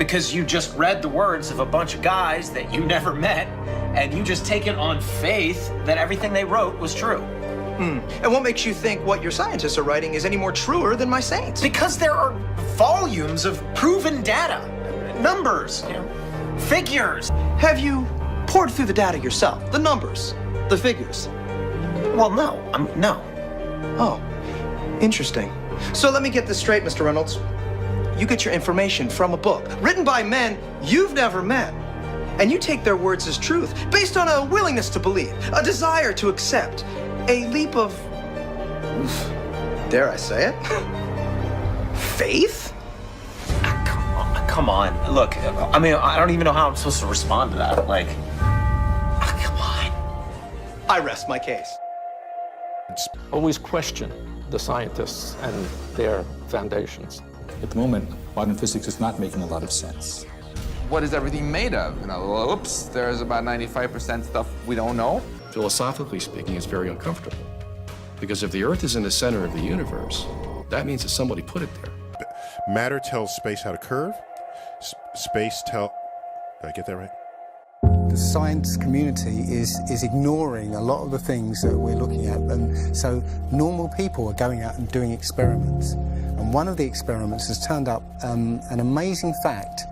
because you just read the words of a bunch of guys that you never met, and you just take it on faith that everything they wrote was true. And what makes you think what your scientists are writing is any more truer than my saints? Because there are volumes of proven data, numbers, figures. Have you poured through the data yourself? The numbers, the figures? Well, no. No. Oh, interesting. So let me get this straight, Mr. Reynolds. You get your information from a book written by men you've never met, and you take their words as truth based on a willingness to believe, a desire to accept, a leap of, dare I say it, faith? Come on. Look, I mean, I don't even know how I'm supposed to respond to that. Like, come on. I rest my case. Always question the scientists and their foundations. At the moment, modern physics is not making a lot of sense. What is everything made of? Well, oops, there's about 95% stuff we don't know. Philosophically speaking, it's very uncomfortable. Because if the Earth is in the center of the universe, that means that somebody put it there. Matter tells space how to curve. Space did I get that right? The science community is ignoring a lot of the things that we're looking at, and so normal people are going out and doing experiments. And one of the experiments has turned up an amazing fact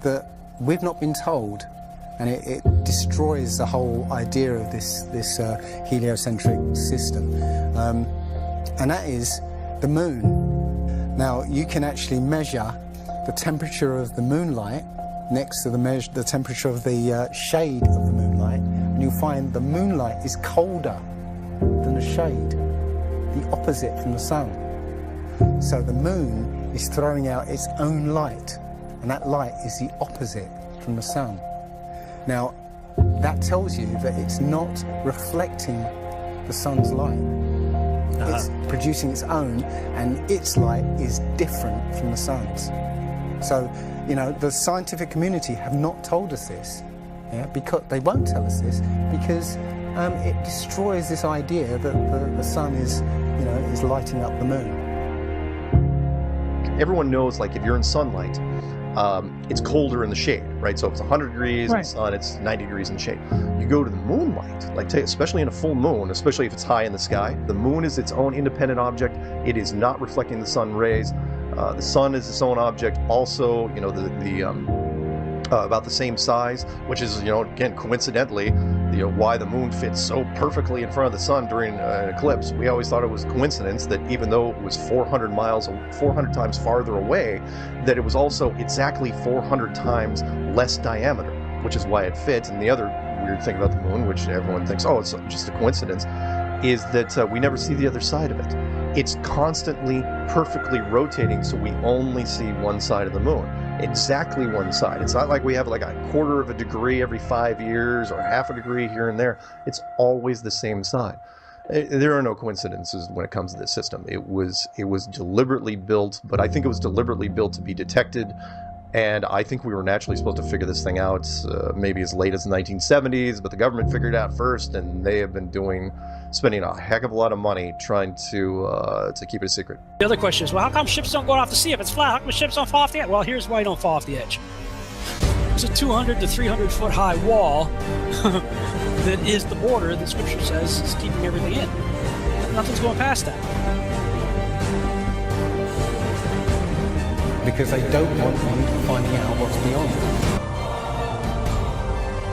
that we've not been told, and it destroys the whole idea of this heliocentric system, and that is the moon. Now, you can actually measure the temperature of the moonlight next to the temperature of the shade of the moonlight, and you'll find the moonlight is colder than the shade, the opposite from the sun. So the moon is throwing out its own light, and that light is the opposite from the sun. Now, that tells you that it's not reflecting the sun's light. It's producing its own, and its light is different from the sun's. So, the scientific community have not told us this, because they won't tell us this, because it destroys this idea that the sun is lighting up the moon. Everyone knows, like, if you're in sunlight, it's colder in the shade, right? So if it's 100 degrees in the sun, it's 90 degrees in the shade. You go to the moonlight, like especially in a full moon, especially if it's high in the sky, the moon is its own independent object. It is not reflecting the sun rays. The sun is its own object. Also, about the same size, which is, again, coincidentally, why the moon fits so perfectly in front of the sun during an eclipse. We always thought it was coincidence that even though it was 400 times farther away, that it was also exactly 400 times less diameter, which is why it fits. And the other weird thing about the moon, which everyone thinks, oh, it's just a coincidence, is that we never see the other side of it. It's constantly perfectly rotating, so we only see one side of the moon. Exactly one side. It's not like we have like a quarter of a degree every 5 years or half a degree here and there. It's always the same side. There are no coincidences when it comes to this system. It was deliberately built, but I think it was deliberately built to be detected. And I think we were naturally supposed to figure this thing out maybe as late as the 1970s, but the government figured it out first, and they have been spending a heck of a lot of money trying to keep it a secret. The other question is, well, how come ships don't go off the sea if it's flat? How come ships don't fall off the edge? Well, here's why you don't fall off the edge. There's a 200 to 300 foot high wall that is the border that Scripture says is keeping everything in. Nothing's going past that. Because they don't want you finding out what's beyond.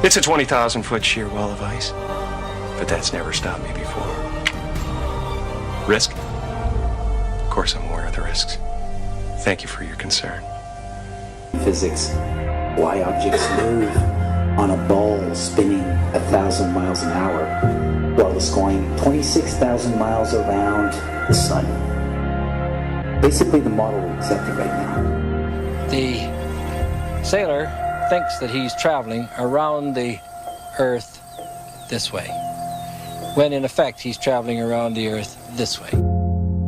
It's a 20,000 foot sheer wall of ice, but that's never stopped me before. Risk? Of course I'm aware of the risks. Thank you for your concern. Physics, why objects move on a ball spinning 1,000 miles an hour while it's going 26,000 miles around the sun. Basically the model we're accepting right now. The sailor thinks that he's traveling around the Earth this way, when in effect he's traveling around the Earth this way.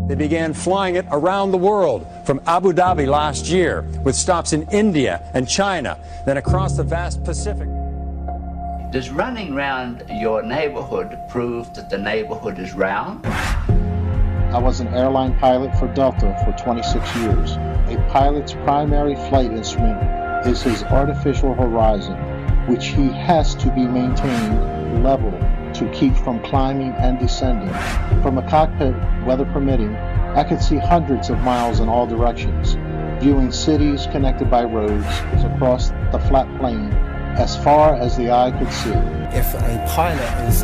They began flying it around the world, from Abu Dhabi last year, with stops in India and China, then across the vast Pacific. Does running around your neighborhood prove that the neighborhood is round? I was an airline pilot for Delta for 26 years. A pilot's primary flight instrument is his artificial horizon, which he has to be maintained level to keep from climbing and descending. From a cockpit, weather permitting, I could see hundreds of miles in all directions, viewing cities connected by roads across the flat plain as far as the eye could see. If a pilot is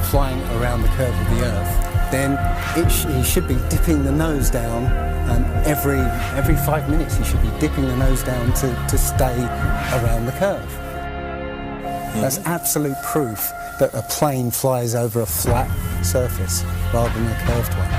flying around the curve of the Earth, then he should be dipping the nose down every 5 minutes. He should be dipping the nose down to stay around the curve. That's absolute proof that a plane flies over a flat surface rather than a curved one.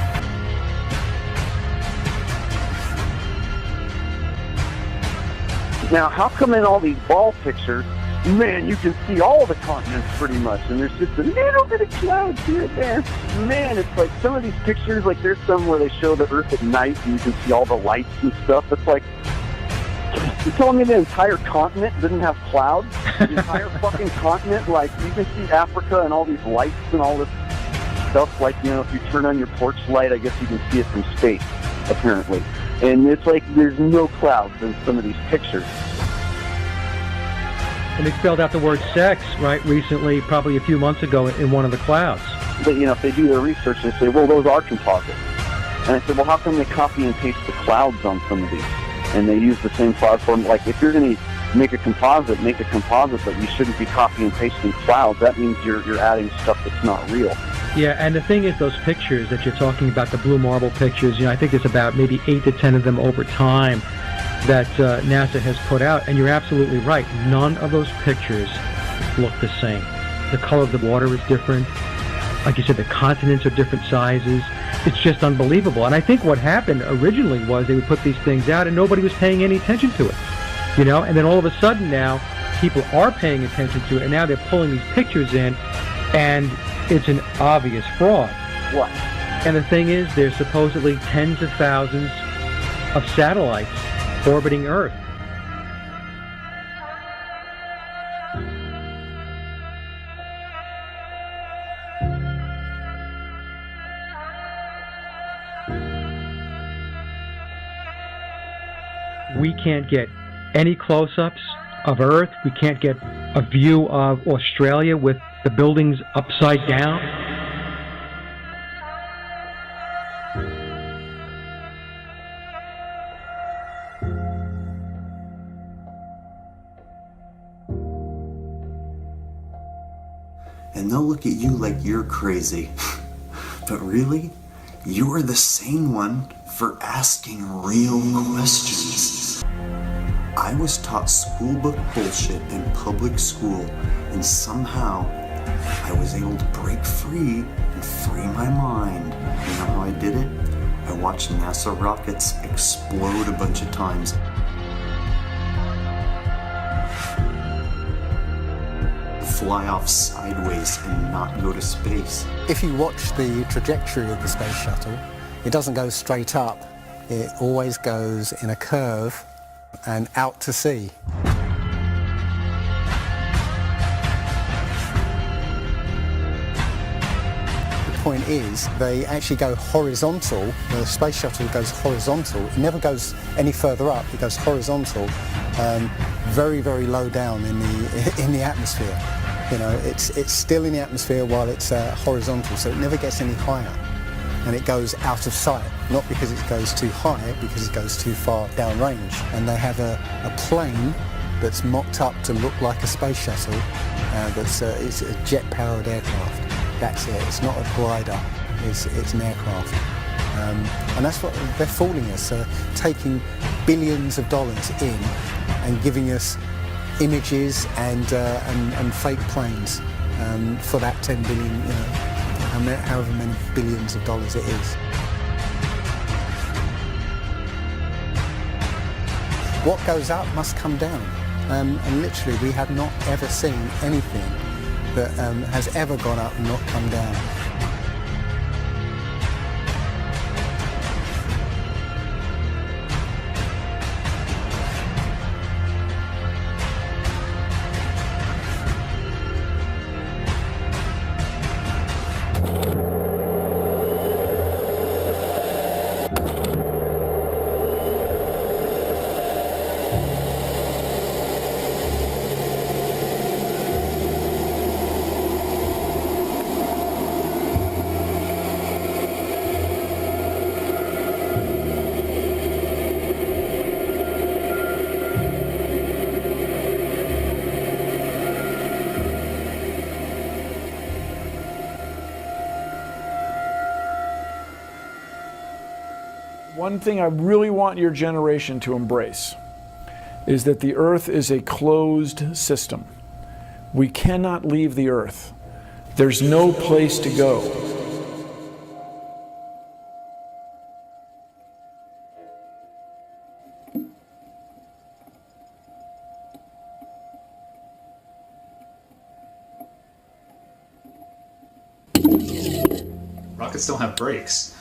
Now, how come in all these ball pictures, man, you can see all the continents pretty much, and there's just a little bit of clouds here and there. Man, it's like some of these pictures, like there's some where they show the Earth at night and you can see all the lights and stuff. It's like, you're telling me the entire continent didn't have clouds? The entire fucking continent, like you can see Africa and all these lights and all this stuff, like, you know, if you turn on your porch light, I guess you can see it from space, apparently. And it's like there's no clouds in some of these pictures. And they spelled out the word sex, right, recently, probably a few months ago in one of the clouds. But, you know, if they do their research, they say, well, those are composites. And I said, well, how come they copy and paste the clouds on some of these? And they use the same cloud form. Like, if you're going to make a composite, but you shouldn't be copying and pasting clouds. That means you're adding stuff that's not real. Yeah, and the thing is, those pictures that you're talking about, the blue marble pictures, you know, I think there's about maybe 8 to 10 of them over time that NASA has put out, and you're absolutely right. None of those pictures look the same. The color of the water is different. Like you said, the continents are different sizes. It's just unbelievable. And I think what happened originally was they would put these things out and nobody was paying any attention to it, you know? And then all of a sudden now, people are paying attention to it, and now they're pulling these pictures in, and it's an obvious fraud. What? And the thing is, there's supposedly tens of thousands of satellites orbiting Earth. We can't get any close-ups of Earth. We can't get a view of Australia with the buildings upside down. And they'll look at you like you're crazy. But really, you're the sane one for asking real questions. I was taught schoolbook bullshit in public school, and somehow I was able to break free and free my mind. You know how I did it? I watched NASA rockets explode a bunch of times. Fly off sideways and not go to space. If you watch the trajectory of the space shuttle, it doesn't go straight up. It always goes in a curve and out to sea. The point is, they actually go horizontal. The space shuttle goes horizontal. It never goes any further up. It goes horizontal, very, very low down in the atmosphere. You know, it's still in the atmosphere while it's horizontal, so it never gets any higher. And it goes out of sight, not because it goes too high, because it goes too far downrange. And they have a plane that's mocked up to look like a space shuttle. It's a jet-powered aircraft. That's it. It's not a glider. It's an aircraft. And that's what they're fooling us, taking billions of dollars in and giving us images and fake planes for that 10 billion, you know, however many billions of dollars it is. What goes up must come down, and literally we have not ever seen anything that has ever gone up and not come down. One thing I really want your generation to embrace is that the Earth is a closed system. We cannot leave the Earth. There's no place to go. Rockets don't have brakes.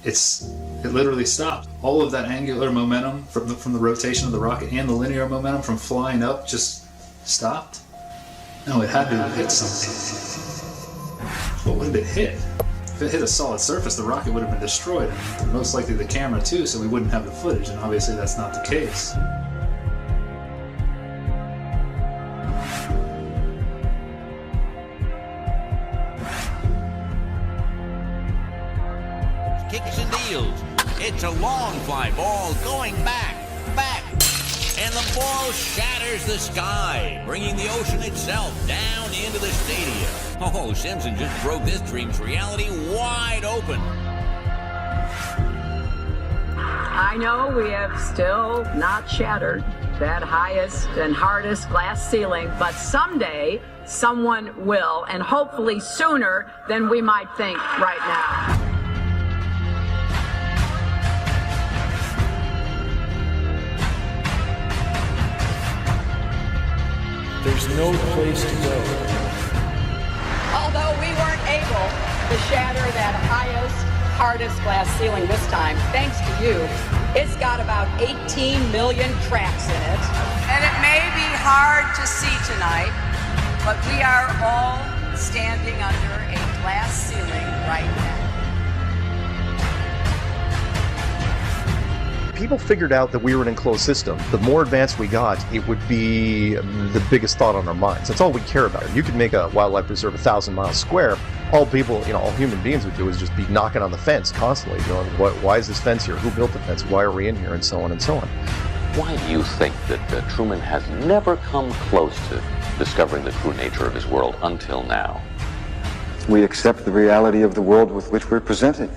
It literally stopped. All of that angular momentum from the rotation of the rocket and the linear momentum from flying up just stopped. No, it had to have hit something. But what did it hit? If it hit a solid surface, the rocket would have been destroyed, and most likely the camera too, so we wouldn't have the footage, and obviously that's not the case. Kicks and deals. It's a long fly ball going back, and the ball shatters the sky, bringing the ocean itself down into the stadium. Oh, Simpson just broke this dream's reality wide open. I know we have still not shattered that highest and hardest glass ceiling, but someday someone will, and hopefully sooner than we might think right now. There's no place to go. Although we weren't able to shatter that highest, hardest glass ceiling this time, thanks to you, it's got about 18 million cracks in it. And it may be hard to see tonight, but we are all standing under a glass ceiling right now. People figured out that we were an enclosed system. The more advanced we got, it would be the biggest thought on our minds. That's all we care about. You could make a wildlife preserve 1,000 miles square. All people, all human beings would do is just be knocking on the fence constantly, going, why is this fence here? Who built the fence? Why are we in here? And so on and so on. Why do you think that Truman has never come close to discovering the true nature of his world until now? We accept the reality of the world with which we're presented.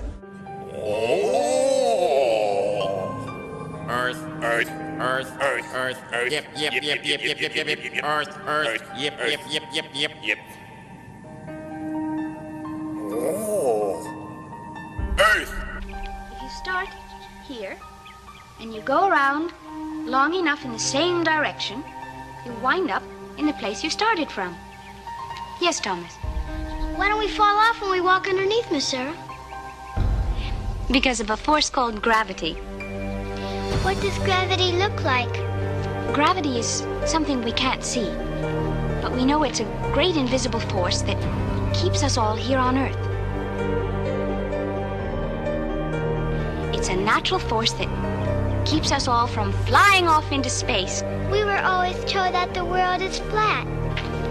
Earth, yep, Earth, yep. Earth! If you start here, and you go around long enough in the same direction, you wind up in the place you started from. Yes, Thomas? Why don't we fall off when we walk underneath, Miss Sarah? Because of a force called gravity. What does gravity look like? Gravity is something we can't see, but we know it's a great invisible force that keeps us all here on Earth. It's a natural force that keeps us all from flying off into space. We were always told that the world is flat.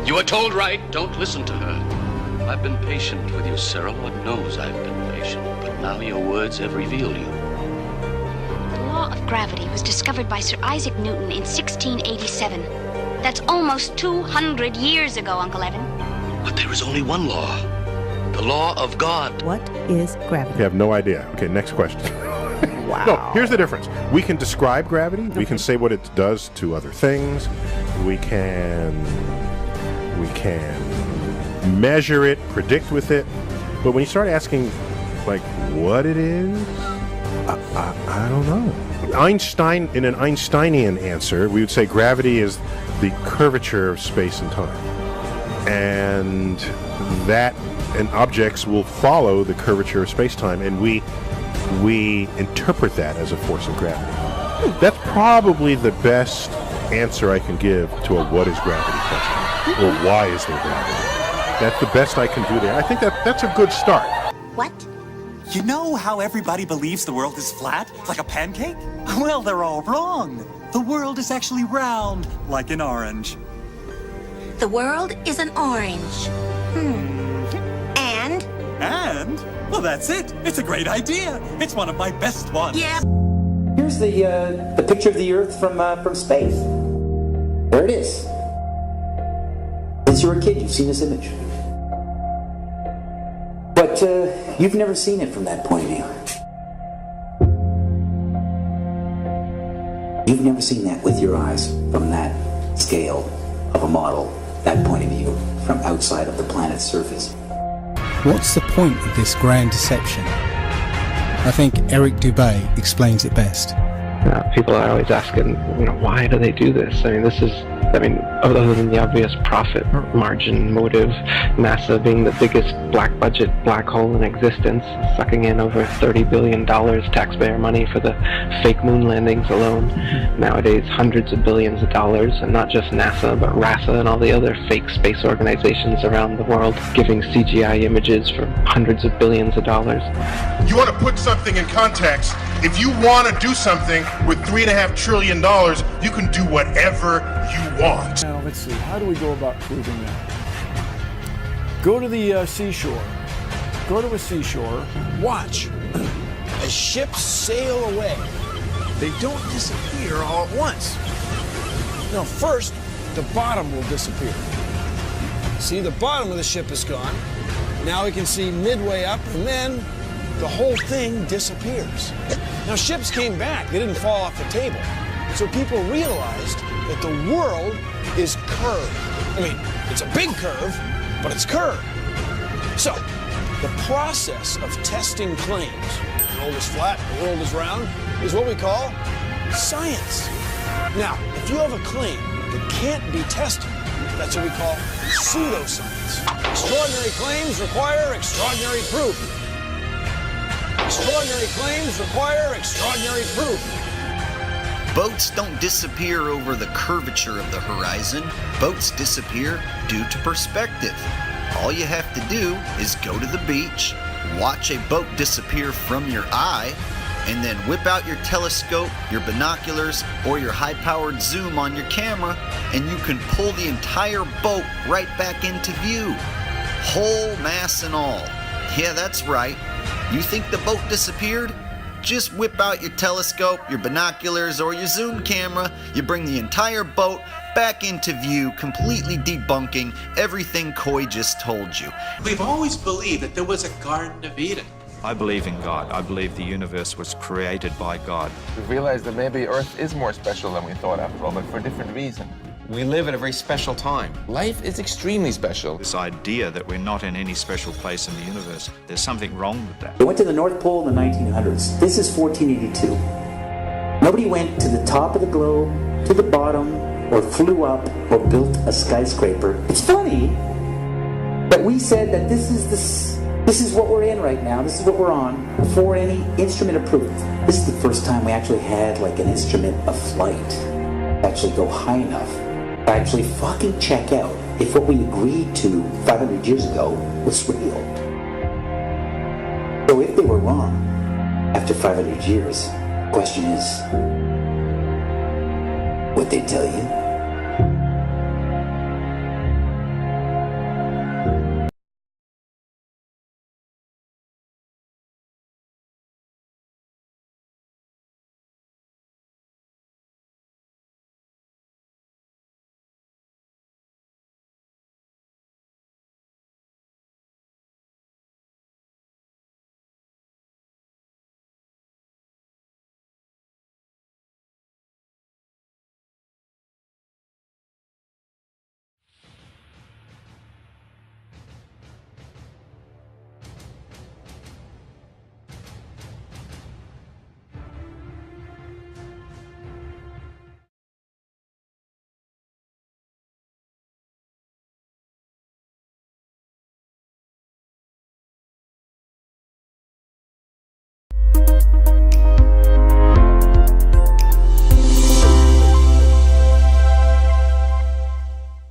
You are told right. Don't listen to her. I've been patient with you, Sarah. Lord knows I've been patient. But now your words have revealed you. The law of gravity was discovered by Sir Isaac Newton in 1687. That's almost 200 years ago, Uncle Evan. But there is only one law. The law of God. What is gravity? You have no idea. Okay, next question. Wow. No, here's the difference. We can describe gravity. Okay. We can say what it does to other things. We can measure it, predict with it. But when you start asking, like, what it is, I don't know. Einstein, in an Einsteinian answer, we would say gravity is the curvature of space and time. And objects will follow the curvature of space-time, and we interpret that as a force of gravity. That's probably the best answer I can give to a what is gravity question, or why is there gravity. That's the best I can do there. I think that's a good start. What? You know how everybody believes the world is flat, like a pancake? Well, they're all wrong. The world is actually round, like an orange. The world is an orange. And? Well, that's it. It's a great idea. It's one of my best ones. Yeah. Here's the picture of the Earth from space. There it is. Since you were a kid, you've seen this image. But you've never seen it from that point of view. you've never seen that with your eyes from that scale of a model, that point of view, from outside of the planet's surface. What's the point of this grand deception? I think Eric Dubay explains it best. People are always asking, why do they do this? Other than the obvious profit margin motive, NASA being the biggest black budget black hole in existence, sucking in over $30 billion taxpayer money for the fake moon landings alone. Nowadays, hundreds of billions of dollars, and not just NASA, but RASA and all the other fake space organizations around the world, giving CGI images for hundreds of billions of dollars. You want to put something in context. If you want to do something with $3.5 trillion, you can do whatever you want. Now, let's see. How do we go about proving that? Go to the seashore. Go to a seashore. Watch as ships sail away. They don't disappear all at once. No, first, the bottom will disappear. See, the bottom of the ship is gone. Now we can see midway up, and then the whole thing disappears. Now, ships came back. They didn't fall off the table. So people realized that the world is curved. It's a big curve, but it's curved. So, the process of testing claims, the world is flat, the world is round, is what we call science. Now, if you have a claim that can't be tested, that's what we call pseudoscience. Extraordinary claims require extraordinary proof. Extraordinary claims require extraordinary proof. Boats don't disappear over the curvature of the horizon. Boats disappear due to perspective. All you have to do is go to the beach, watch a boat disappear from your eye, and then whip out your telescope, your binoculars, or your high-powered zoom on your camera, and you can pull the entire boat right back into view. Whole mass and all. Yeah, that's right. You think the boat disappeared? Just whip out your telescope, your binoculars, or your zoom camera. You bring the entire boat back into view, completely debunking everything Coy just told you. We've always believed that there was a Garden of Eden. I believe in God. I believe the universe was created by God. We realized that maybe Earth is more special than we thought after all, but for a different reason. We live at a very special time. Life is extremely special. This idea that we're not in any special place in the universe, there's something wrong with that. They went to the North Pole in the 1900s. This is 1482. Nobody went to the top of the globe, to the bottom, or flew up, or built a skyscraper. It's funny that we said that this is what we're in right now, this is what we're on, before any instrument of proof. This is the first time we actually had like an instrument of flight to actually go high enough to actually fucking check out if what we agreed to 500 years ago was real. So if they were wrong after 500 years, the question is, would they tell you?